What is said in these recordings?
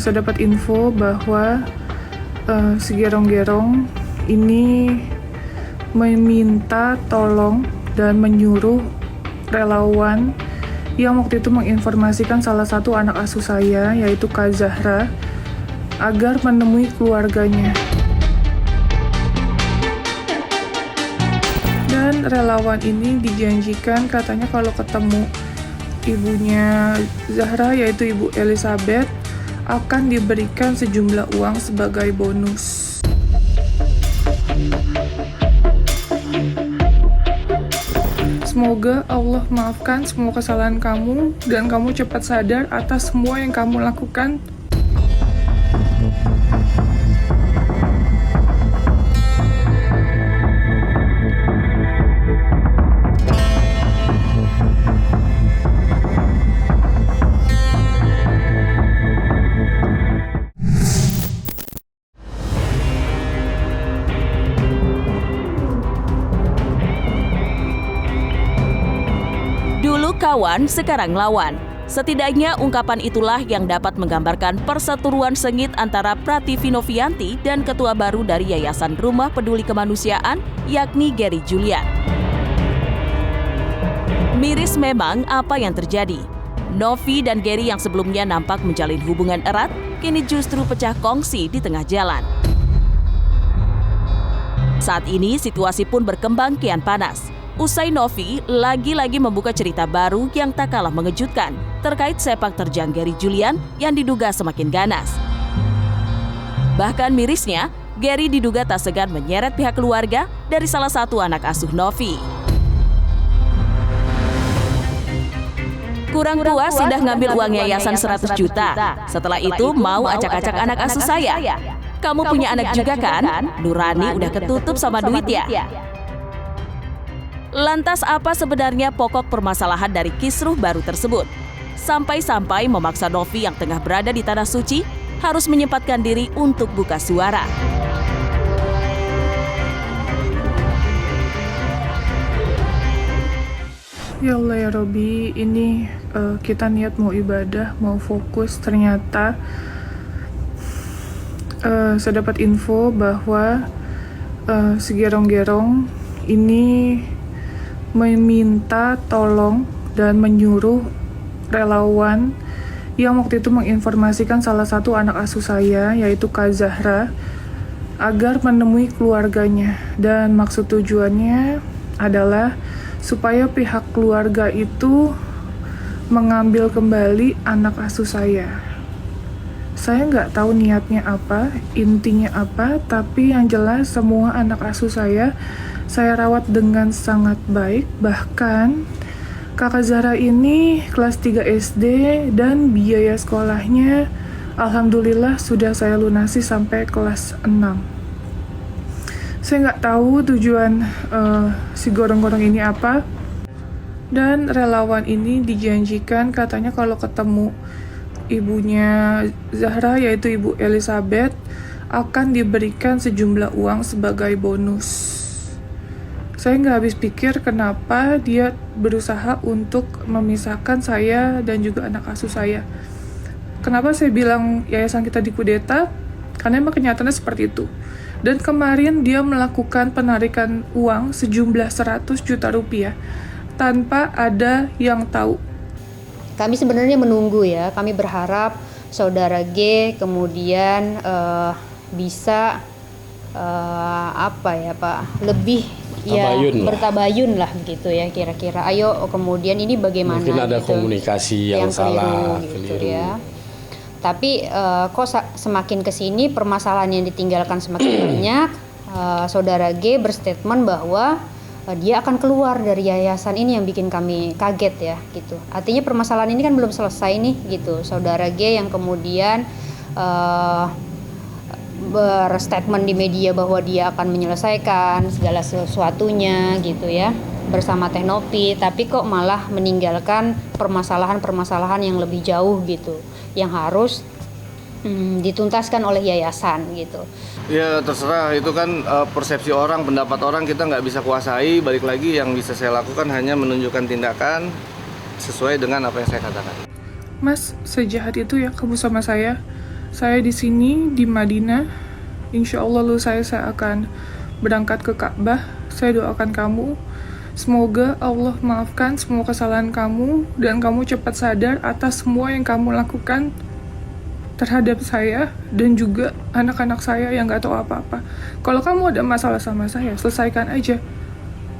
Saya dapat info bahwa si Gerong-Gerong ini meminta tolong dan menyuruh relawan yang waktu itu menginformasikan salah satu anak asuh saya, yaitu Kak Zahra, agar menemui keluarganya. Dan relawan ini dijanjikan katanya kalau ketemu ibunya Zahra, yaitu Ibu Elizabeth, akan diberikan sejumlah uang sebagai bonus. Semoga Allah maafkan semua kesalahan kamu dan kamu cepat sadar atas semua yang kamu lakukan. Dulu kawan, sekarang lawan. Setidaknya ungkapan itulah yang dapat menggambarkan perseteruan sengit antara Prativi Novianti dan ketua baru dari Yayasan Rumah Peduli Kemanusiaan, yakni Gary Julian. Miris memang apa yang terjadi. Novi dan Gary yang sebelumnya nampak menjalin hubungan erat, kini justru pecah kongsi di tengah jalan. Saat ini situasi pun berkembang kian panas. Usai Novi lagi-lagi membuka cerita baru yang tak kalah mengejutkan terkait sepak terjang Gary Julian yang diduga semakin ganas. Bahkan mirisnya, Gary diduga tak segan menyeret pihak keluarga dari salah satu anak asuh Novi. Kurang puas sudah ngambil uang yayasan 100 juta. Setelah itu mau acak-acak anak asuh saya. Kamu punya anak juga kan? Nurani udah ketutup sama duit ya? Lantas apa sebenarnya pokok permasalahan dari kisruh baru tersebut? Sampai-sampai memaksa Novi yang tengah berada di Tanah Suci harus menyempatkan diri untuk buka suara. Ya Allah ya Robi, ini kita niat mau ibadah, mau fokus, ternyata saya dapat info bahwa si Gerong-Gerong ini meminta tolong dan menyuruh relawan yang waktu itu menginformasikan salah satu anak asuh saya, yaitu Kak Zahra, agar menemui keluarganya. Dan maksud tujuannya adalah supaya pihak keluarga itu mengambil kembali anak asuh saya. Saya nggak tahu niatnya apa, intinya apa, tapi yang jelas semua anak asuh saya rawat dengan sangat baik. Bahkan kakak Zahra ini kelas 3 SD dan biaya sekolahnya alhamdulillah sudah saya lunasi sampai kelas 6. Saya nggak tahu tujuan si gorong-gorong ini apa. Dan relawan ini dijanjikan katanya kalau ketemu ibunya Zahra, yaitu Ibu Elizabeth, akan diberikan sejumlah uang sebagai bonus. Saya nggak habis pikir kenapa dia berusaha untuk memisahkan saya dan juga anak asuh saya. Kenapa saya bilang yayasan kita dikudeta? Karena emang kenyataannya seperti itu. Dan kemarin dia melakukan penarikan uang sejumlah 100 juta rupiah tanpa ada yang tahu. Kami sebenarnya menunggu ya, kami berharap saudara G kemudian bisa lebih bertabayun lah gitu ya, kira-kira. Ayo kemudian ini bagaimana? Mungkin ada gitu, komunikasi yang salah, keliru gitu ya. Tapi kok semakin kesini permasalahan yang ditinggalkan semakin banyak. Saudara G berstatement bahwa dia akan keluar dari yayasan ini, yang bikin kami kaget ya gitu. Artinya permasalahan ini kan belum selesai nih gitu. Saudara G yang kemudian berstatement di media bahwa dia akan menyelesaikan segala sesuatunya gitu ya bersama Teh Novi, tapi kok malah meninggalkan permasalahan-permasalahan yang lebih jauh gitu, yang harus dituntaskan oleh yayasan gitu. Ya terserah, itu kan persepsi orang, pendapat orang, kita nggak bisa kuasai. Balik lagi, yang bisa saya lakukan hanya menunjukkan tindakan sesuai dengan apa yang saya katakan. Mas, sejahat itu ya kamu sama saya. Saya di sini di Madinah. Insya Allah saya akan berangkat ke Ka'bah. Saya doakan kamu. Semoga Allah maafkan semua kesalahan kamu dan kamu cepat sadar atas semua yang kamu lakukan terhadap saya dan juga anak-anak saya yang gak tahu apa-apa. Kalau kamu ada masalah sama saya, selesaikan aja.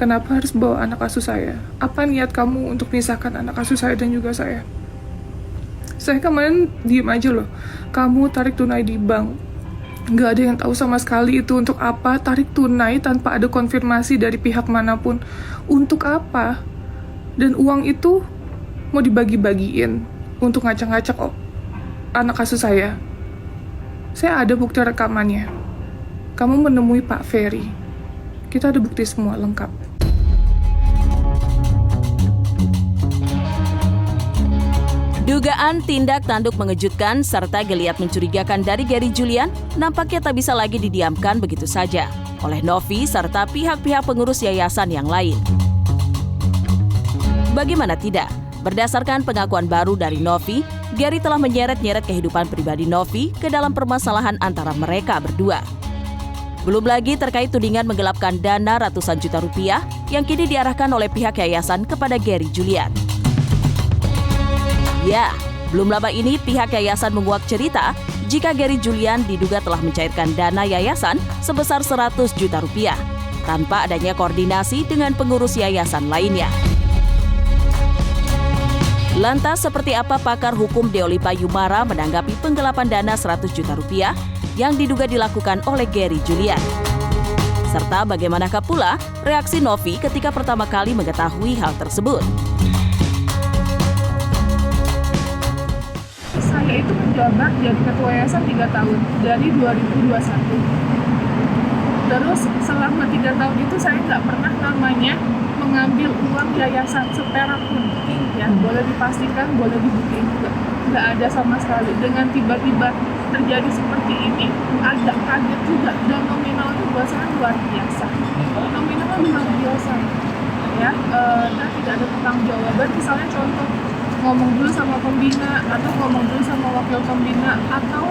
Kenapa harus bawa anak asuh saya? Apa niat kamu untuk memisahkan anak asuh saya dan juga saya? Saya kemarin diem aja loh. Kamu tarik tunai di bank. Gak ada yang tahu sama sekali itu untuk apa. Tarik tunai tanpa ada konfirmasi dari pihak manapun. Untuk apa? Dan uang itu mau dibagi-bagiin untuk ngacak-ngacak anak asuh saya. Saya ada bukti rekamannya. Kamu menemui Pak Ferry. Kita ada bukti semua lengkap. Dugaan tindak tanduk mengejutkan serta geliat mencurigakan dari Gary Julian nampaknya tak bisa lagi didiamkan begitu saja oleh Novi serta pihak-pihak pengurus yayasan yang lain. Bagaimana tidak? Berdasarkan pengakuan baru dari Novi, Gary telah menyeret-nyeret kehidupan pribadi Novi ke dalam permasalahan antara mereka berdua. Belum lagi terkait tudingan menggelapkan dana ratusan juta rupiah yang kini diarahkan oleh pihak yayasan kepada Gary Julian. Ya, belum lama ini pihak yayasan menguak cerita jika Gary Julian diduga telah mencairkan dana yayasan sebesar 100 juta rupiah tanpa adanya koordinasi dengan pengurus yayasan lainnya. Lantas seperti apa pakar hukum Deoli Payumara menanggapi penggelapan dana 100 juta rupiah yang diduga dilakukan oleh Gary Julian? Serta bagaimanakah pula reaksi Novi ketika pertama kali mengetahui hal tersebut? Saya itu menjabat jadi ketua yayasan 3 tahun dari 2021. Terus selama 3 tahun itu saya nggak pernah namanya mengambil uang yayasan seperak pun. Ya, boleh dipastikan, boleh dibuktikan juga. Nggak ada sama sekali. Dengan tiba-tiba terjadi seperti ini, agak kaget juga. Dan nominal itu buat saya luar biasa. Nominalnya luar biasa. Ya, dan tidak ada pertanggungjawaban. Misalnya contoh, ngomong dulu sama pembina atau ngomong dulu sama wakil pembina atau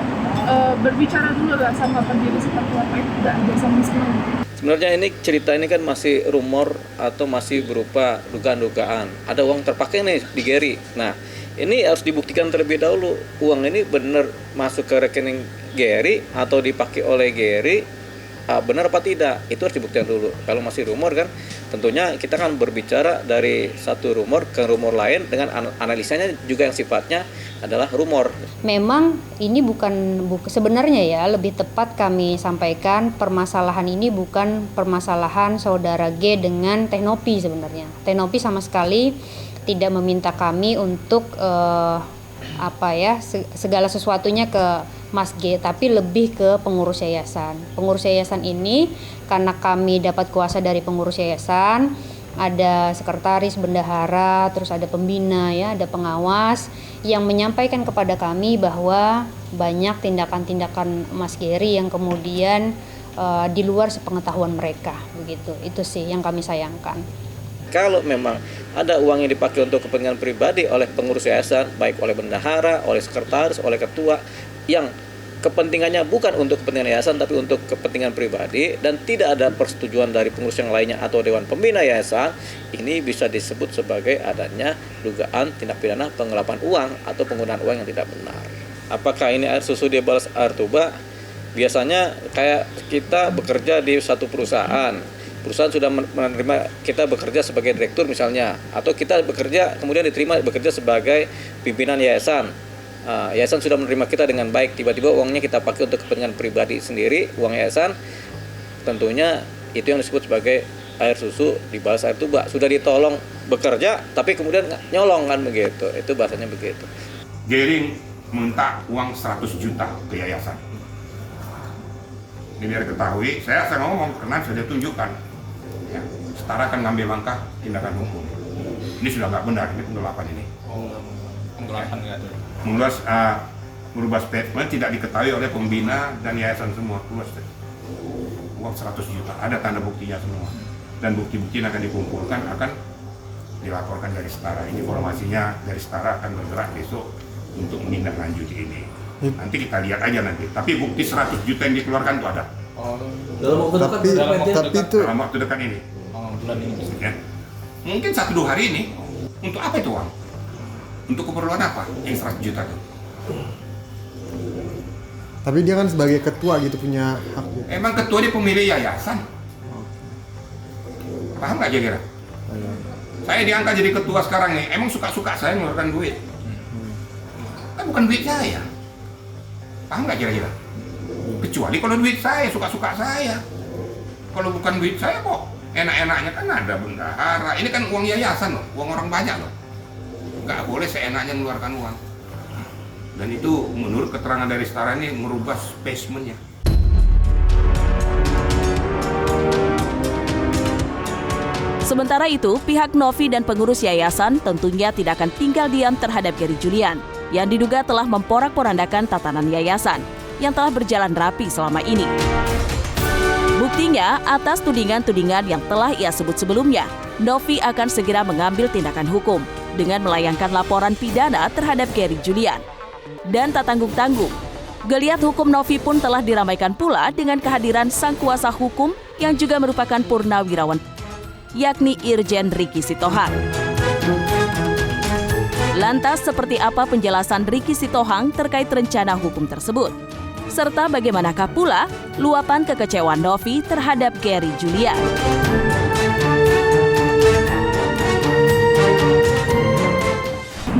berbicara dulu lah sama pendiri seperti apa, itu tidak ada sama sekali. Sebenarnya ini cerita ini kan masih rumor atau masih berupa dugaan-dugaan. Ada uang terpakai nih di Gary. Nah, ini harus dibuktikan terlebih dahulu. Uang ini benar masuk ke rekening Gary atau dipakai oleh Gary, benar apa tidak? Itu harus dibuktikan dulu. Kalau masih rumor kan, tentunya kita kan berbicara dari satu rumor ke rumor lain dengan analisanya juga yang sifatnya adalah rumor. Memang ini bukan sebenarnya ya, lebih tepat kami sampaikan permasalahan ini bukan permasalahan saudara G dengan Teh Nopi sebenarnya. Teh Nopi sama sekali tidak meminta kami untuk segala sesuatunya ke Mas G, tapi lebih ke pengurus yayasan. Pengurus yayasan ini karena kami dapat kuasa dari pengurus yayasan, ada sekretaris, bendahara, terus ada pembina ya, ada pengawas yang menyampaikan kepada kami bahwa banyak tindakan-tindakan Mas Gary yang kemudian di luar sepengetahuan mereka, begitu. Itu sih yang kami sayangkan. Kalau memang ada uang yang dipakai untuk kepentingan pribadi oleh pengurus yayasan, baik oleh bendahara, oleh sekretaris, oleh ketua, yang kepentingannya bukan untuk kepentingan yayasan tapi untuk kepentingan pribadi dan tidak ada persetujuan dari pengurus yang lainnya atau dewan pembina yayasan, ini bisa disebut sebagai adanya dugaan tindak pidana penggelapan uang atau penggunaan uang yang tidak benar. Apakah ini air susu dia balas air tuba? Biasanya kayak kita bekerja di satu perusahaan sudah menerima kita bekerja sebagai direktur misalnya, atau kita bekerja kemudian diterima bekerja sebagai pimpinan yayasan. Yayasan sudah menerima kita dengan baik, tiba-tiba uangnya kita pakai untuk kepentingan pribadi sendiri, uang yayasan, tentunya itu yang disebut sebagai air susu dibalas air tuba. Sudah ditolong bekerja tapi kemudian nyolong kan begitu, itu bahasanya begitu. Gary minta uang 100 juta ke yayasan. Ini biar ketahui, saya ngomong karena sudah tunjukkan ya, setara akan ngambil langkah tindakan hukum. Ini sudah nggak benar, ini penggelapan ini. Penggelapan nggak tuh? Merubah statement tidak diketahui oleh pembina dan yayasan semua. Uang 100 juta, ada tanda buktinya semua. Dan bukti-bukti yang akan dikumpulkan akan dilaporkan dari Setara. Ini informasinya dari Setara akan bergerak besok untuk menindaklanjuti ini. Nanti kita lihat aja nanti. Tapi bukti 100 juta yang dikeluarkan itu ada. Dalam waktu dekat Tapi itu dalam waktu dekat ini. Bulan ini. Ya. Mungkin 1-2 hari ini. Untuk apa itu uang? Untuk keperluan apa? Yang 100 juta itu. Tapi dia kan sebagai ketua gitu punya hak gitu. Emang ketua dia pemilik yayasan. Paham nggak kira-kira? Saya diangkat jadi ketua sekarang nih. Emang suka-suka saya ngeluarkan duit. Kan bukan duit saya. Paham nggak kira-kira? Kecuali kalau duit saya, suka-suka saya. Kalau bukan duit saya kok enak-enaknya kan ada bendahara. Ini kan uang yayasan loh, uang orang banyak loh. Nggak boleh seenaknya mengeluarkan uang. Dan itu menurut keterangan dari Setara ini merubah spesimennya. Sementara itu, pihak Novi dan pengurus yayasan tentunya tidak akan tinggal diam terhadap Gary Julian yang diduga telah memporak-porandakan tatanan yayasan yang telah berjalan rapi selama ini. Buktinya, atas tudingan-tudingan yang telah ia sebut sebelumnya, Novi akan segera mengambil tindakan hukum dengan melayangkan laporan pidana terhadap Gary Julian. Dan tak tanggung-tanggung, geliat hukum Novi pun telah diramaikan pula dengan kehadiran sang kuasa hukum yang juga merupakan purnawirawan, yakni Irjen Ricky Sitohang. Lantas seperti apa penjelasan Ricky Sitohang terkait rencana hukum tersebut? Serta bagaimanakah pula luapan kekecewaan Novi terhadap Gary Julian?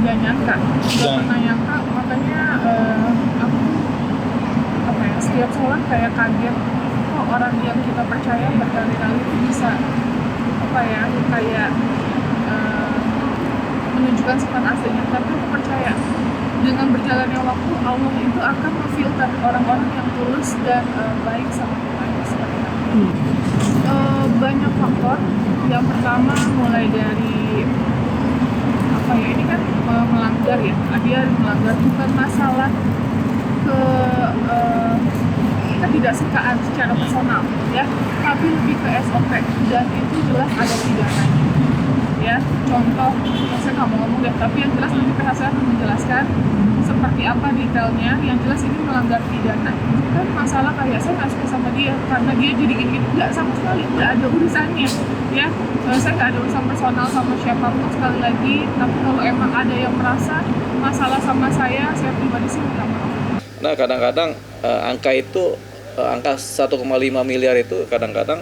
Nggak nyangka, nggak pernah nyangka, makanya aku setiap sholat kayak kaget kok orang yang kita percaya berkali-kali itu bisa kayak menunjukkan sifat aslinya. Tapi aku percaya dengan berjalannya waktu Allah itu akan memfilter orang-orang yang tulus dan baik sama kita seperti itu. Banyak faktor. Yang pertama mulai dari ini kan melanggar ya, dia melanggar bukan masalah ketidaksukaan secara personal ya, tapi lebih ke SOP dan itu jelas ada pidananya ya. Contoh, saya nggak mau ngomong deh, tapi yang jelas nanti PHC akan menjelaskan seperti apa detailnya. Yang jelas ini melanggar pidana, bukan masalah kayak saya nggak suka sama dia karena dia jadi gini, nggak sama sekali, nggak ada urusannya ya. Saya nggak ada urusan personal sama siapapun sekali lagi, tapi kalau emang ada yang merasa masalah sama saya pribadi sih minta maaf. Nah, kadang-kadang angka 1,5 miliar itu kadang-kadang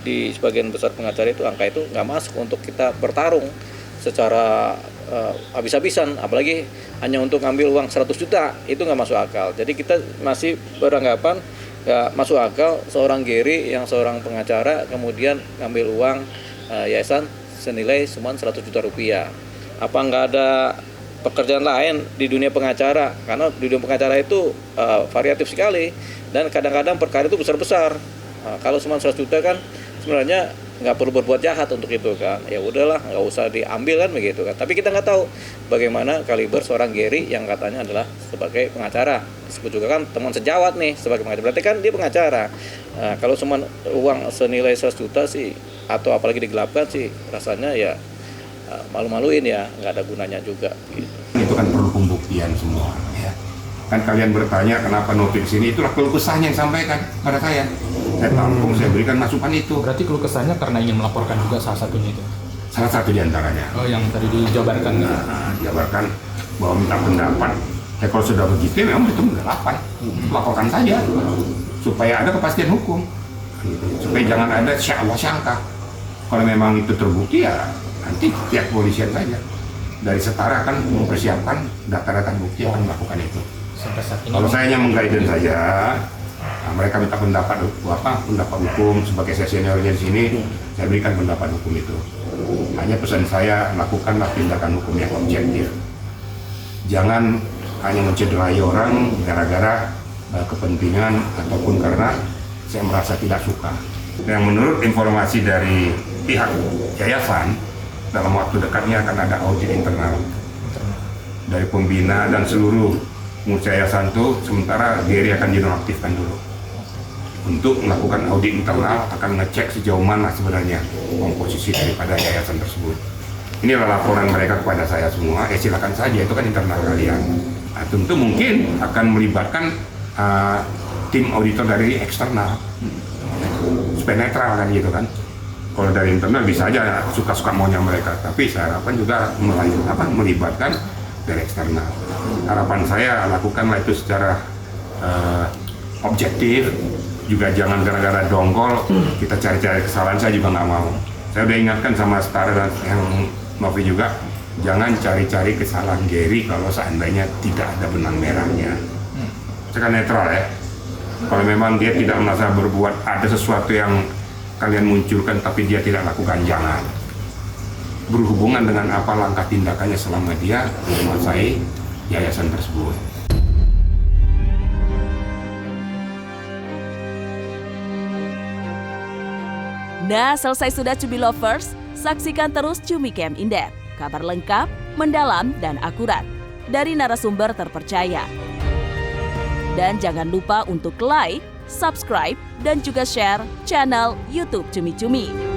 di sebagian besar pengacara itu angka itu nggak masuk untuk kita bertarung secara habis-habisan, apalagi hanya untuk ngambil uang 100 juta itu nggak masuk akal. Jadi kita masih beranggapan nggak masuk akal seorang Gary yang seorang pengacara kemudian ngambil uang yayasan senilai cuma 100 juta rupiah. Apa nggak ada pekerjaan lain di dunia pengacara? Karena di dunia pengacara itu variatif sekali dan kadang-kadang perkara itu besar-besar. Kalau cuma 100 juta kan sebenarnya nggak perlu berbuat jahat untuk itu kan. Ya udahlah, nggak usah diambil kan begitu kan. Tapi kita nggak tahu bagaimana kaliber seorang Gary yang katanya adalah sebagai pengacara. Disebut juga kan teman sejawat nih sebagai pengacara. Berarti kan dia pengacara. Kalau cuma uang senilai 100 juta sih atau apalagi digelapkan sih rasanya ya malu-maluin ya, nggak ada gunanya juga gitu. Itu kan perlu pembuktian semua ya. Kan kalian bertanya kenapa Novi sini, itulah keluh kesahnya yang sampaikan pada saya. Saya tampung, saya berikan masukan itu. Berarti keluh kesahnya karena ingin melaporkan juga salah satunya itu? Salah satu diantaranya. Oh, yang tadi dijabarkan. Dijabarkan bahwa minta pendapat. Ya kalau sudah begitu memang itu pendapat. Laporkan saja supaya ada kepastian hukum. Supaya jangan ada syangka. Kalau memang itu terbukti ya nanti pihak kepolisian saja. Dari Setara akan mempersiapkan data-data bukti akan melakukan itu. Sampai saat ini. Kalau saya hanya mengguidance saja, mereka minta pendapat hukum sebagai saya seniornya di sini, saya berikan pendapat hukum itu. Hanya pesan saya, lakukanlah tindakan hukum yang objektif. Jangan hanya mencederai orang gara-gara kepentingan ataupun karena saya merasa tidak suka. Yang menurut informasi dari pihak yayasan, dalam waktu dekatnya akan ada audit internal dari pembina dan seluruh pengurus yayasan itu. Sementara Gary akan dinonaktifkan dulu untuk melakukan audit internal, akan ngecek sejauh mana sebenarnya komposisi daripada yayasan tersebut. inilah laporan mereka kepada saya semua, silakan saja, itu kan internal kalian. Nah, tentu mungkin akan melibatkan tim auditor dari eksternal supaya netral kan gitu kan. Kalau dari internal bisa aja suka-suka maunya mereka, tapi saya harapkan juga melibatkan dari eksternal. Harapan saya lakukanlah itu secara objektif, juga jangan gara-gara dongkol kita cari-cari kesalahan. Saya juga nggak mau. Saya udah ingatkan sama Setara dan yang Novi juga, jangan cari-cari kesalahan Gary kalau seandainya tidak ada benang merahnya. Saya kan netral ya. Kalau memang dia tidak merasa berbuat ada sesuatu yang kalian munculkan tapi dia tidak lakukan, jangan. Berhubungan dengan apa langkah tindakannya selama dia menguasai yayasan tersebut. Nah, selesai sudah Cumi Lovers? Saksikan terus Cumi Camp in Depth. Kabar lengkap, mendalam, dan akurat dari narasumber terpercaya. Dan jangan lupa untuk like, subscribe, dan juga share channel YouTube Cumi Cumi.